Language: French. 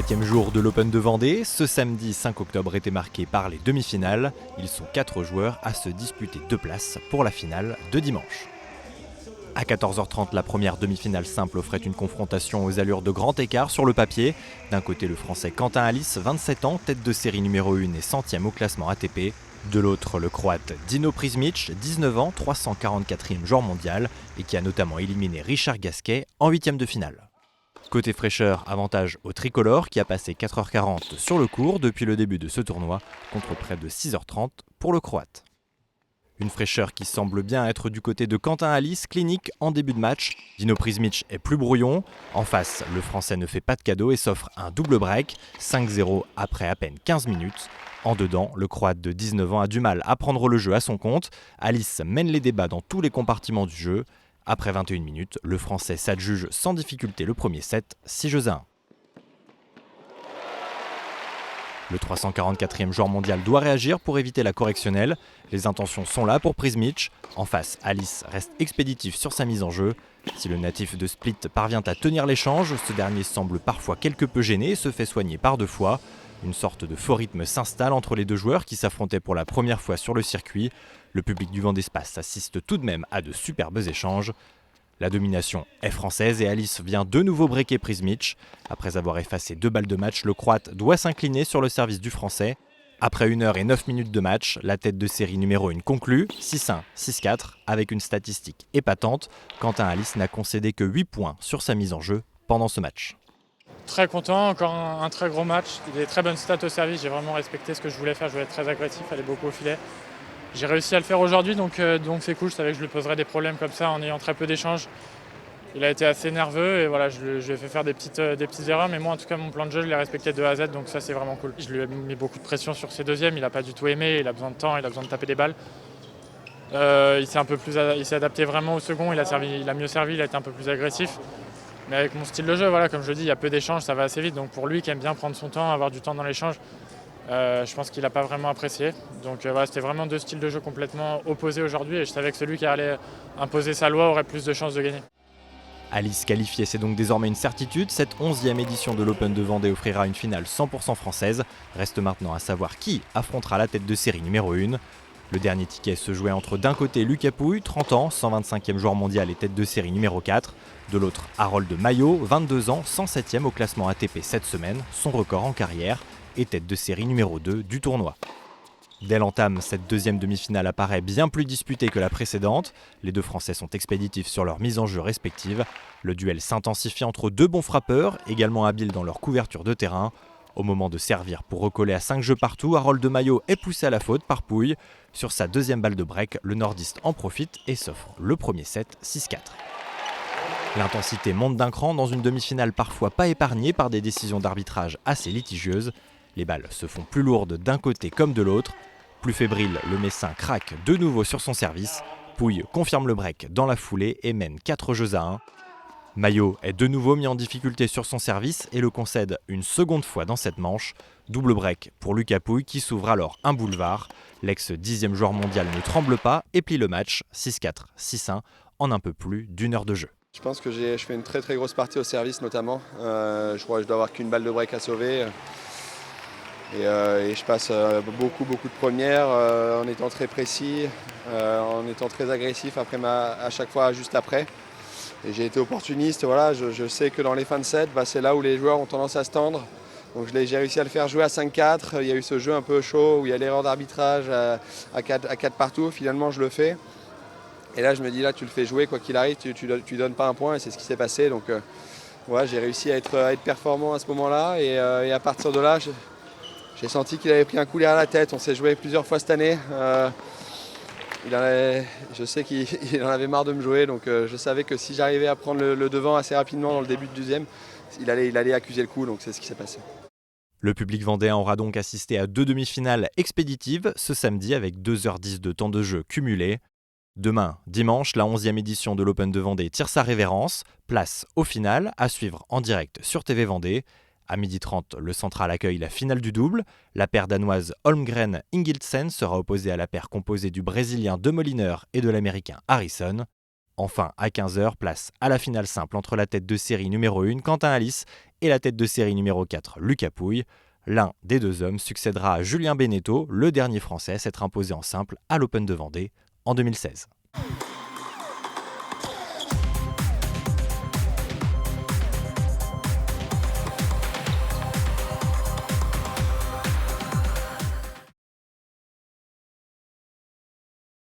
7e jour de l'Open de Vendée, ce samedi 5 octobre était marqué par les demi-finales. Ils sont 4 joueurs à se disputer 2 places pour la finale de dimanche. À 14h30, la première demi-finale simple offrait une confrontation aux allures de grand écart sur le papier. D'un côté, le Français Quentin Halys, 27 ans, tête de série numéro 1 et 100e au classement ATP. De l'autre, le Croate Dino Prizmic, 19 ans, 344e joueur mondial et qui a notamment éliminé Richard Gasquet en 8e de finale. Côté fraîcheur, avantage au tricolore qui a passé 4h40 sur le court depuis le début de ce tournoi contre près de 6h30 pour le Croate. Une fraîcheur qui semble bien être du côté de Quentin Halys, clinique en début de match. Dino Prizmic est plus brouillon. En face, le Français ne fait pas de cadeau et s'offre un double break, 5-0 après à peine 15 minutes. En dedans, le Croate de 19 ans a du mal à prendre le jeu à son compte. Halys mène les débats dans tous les compartiments du jeu. Après 21 minutes, le Français s'adjuge sans difficulté le premier set, 6-1. Le 344e joueur mondial doit réagir pour éviter la correctionnelle. Les intentions sont là pour Prizmic. En face, Halys reste expéditif sur sa mise en jeu. Si le natif de Split parvient à tenir l'échange, ce dernier semble parfois quelque peu gêné et se fait soigner par 2 fois. Une sorte de faux rythme s'installe entre les deux joueurs qui s'affrontaient pour la première fois sur le circuit. Le public du Vendée Space assiste tout de même à de superbes échanges. La domination est française et Halys vient de nouveau breaker Prizmic. Après avoir effacé 2 balles de match, le Croate doit s'incliner sur le service du Français. Après 1 h et 9 minutes de match, la tête de série numéro 1 conclut, 6-1, 6-4, avec une statistique épatante. Quentin Halys n'a concédé que 8 points sur sa mise en jeu pendant ce match. Très content, encore un très gros match. Des très bonnes stats au service, j'ai vraiment respecté ce que je voulais faire, je voulais être très agressif, aller beaucoup au filet. J'ai réussi à le faire aujourd'hui, donc c'est cool, je savais que je lui poserais des problèmes comme ça en ayant très peu d'échanges. Il a été assez nerveux et voilà, je lui ai fait faire des petites erreurs, mais moi en tout cas mon plan de jeu je l'ai respecté de A à Z, donc ça c'est vraiment cool. Je lui ai mis beaucoup de pression sur ses deuxièmes, il n'a pas du tout aimé, il a besoin de temps, il a besoin de taper des balles. Il s'est adapté vraiment au second, il a mieux servi, il a été un peu plus agressif. Mais avec mon style de jeu, voilà, comme je le dis, il y a peu d'échanges, ça va assez vite, donc pour lui qui aime bien prendre son temps, avoir du temps dans l'échange, je pense qu'il n'a pas vraiment apprécié. Donc voilà, c'était vraiment 2 styles de jeu complètement opposés aujourd'hui et je savais que celui qui allait imposer sa loi aurait plus de chances de gagner. Halys qualifié, c'est donc désormais une certitude. Cette 11e édition de l'Open de Vendée offrira une finale 100% française. Reste maintenant à savoir qui affrontera la tête de série numéro 1. Le dernier ticket se jouait entre d'un côté Lucas Pouille, 30 ans, 125e joueur mondial et tête de série numéro 4. De l'autre, Harold Maillot, 22 ans, 107e au classement ATP cette semaine, son record en carrière, et tête de série numéro 2 du tournoi. Dès l'entame, cette 2e demi-finale apparaît bien plus disputée que la précédente. Les 2 Français sont expéditifs sur leur mise en jeu respective. Le duel s'intensifie entre 2 bons frappeurs, également habiles dans leur couverture de terrain. Au moment de servir pour recoller à 5 jeux partout, Harold Maillot est poussé à la faute par Pouille. Sur sa 2e balle de break, le nordiste en profite et s'offre le premier set 6-4. L'intensité monte d'un cran dans une demi-finale parfois pas épargnée par des décisions d'arbitrage assez litigieuses. Les balles se font plus lourdes d'un côté comme de l'autre. Plus fébrile, le Messin craque de nouveau sur son service. Pouille confirme le break dans la foulée et mène 4-1. Maillot est de nouveau mis en difficulté sur son service et le concède une seconde fois dans cette manche. Double break pour Lucas Pouille qui s'ouvre alors un boulevard. L'ex-10e joueur mondial ne tremble pas et plie le match 6-4, 6-1 en un peu plus d'1 heure de jeu. Je pense que je fais une très très grosse partie au service notamment. Je crois que je dois avoir qu'une balle de break à sauver. Et je passe beaucoup de premières en étant très précis, en étant très agressif à chaque fois juste après. Et j'ai été opportuniste, voilà, je sais que dans les fins de set, c'est là où les joueurs ont tendance à se tendre. Donc j'ai réussi à le faire jouer à 5-4. Il y a eu ce jeu un peu chaud où il y a l'erreur d'arbitrage à 4 partout. Finalement, je le fais. Et là, je me dis, là, tu le fais jouer, quoi qu'il arrive, tu donnes pas un point. Et c'est ce qui s'est passé. Donc ouais, j'ai réussi à être performant à ce moment-là. Et à partir de là, j'ai senti qu'il avait pris un coup derrière la tête. On s'est joué plusieurs fois cette année. Je sais qu'il en avait marre de me jouer. Donc je savais que si j'arrivais à prendre le devant assez rapidement dans le début de 2e, il allait accuser le coup. Donc c'est ce qui s'est passé. Le public vendéen aura donc assisté à 2 demi-finales expéditives ce samedi avec 2h10 de temps de jeu cumulé. Demain, dimanche, la 11e édition de l'Open de Vendée tire sa révérence. Place au final, à suivre en direct sur TV Vendée. À 12h30, le Central accueille la finale du double. La paire danoise Holmgren-Ingildsen sera opposée à la paire composée du Brésilien De Moliner et de l'Américain Harrison. Enfin, à 15h, place à la finale simple entre la tête de série numéro 1, Quentin Alice, et la tête de série numéro 4, Lucas Pouille. L'un des deux hommes succédera à Julien Benneteau, le dernier Français à s'être imposé en simple à l'Open de Vendée en 2016.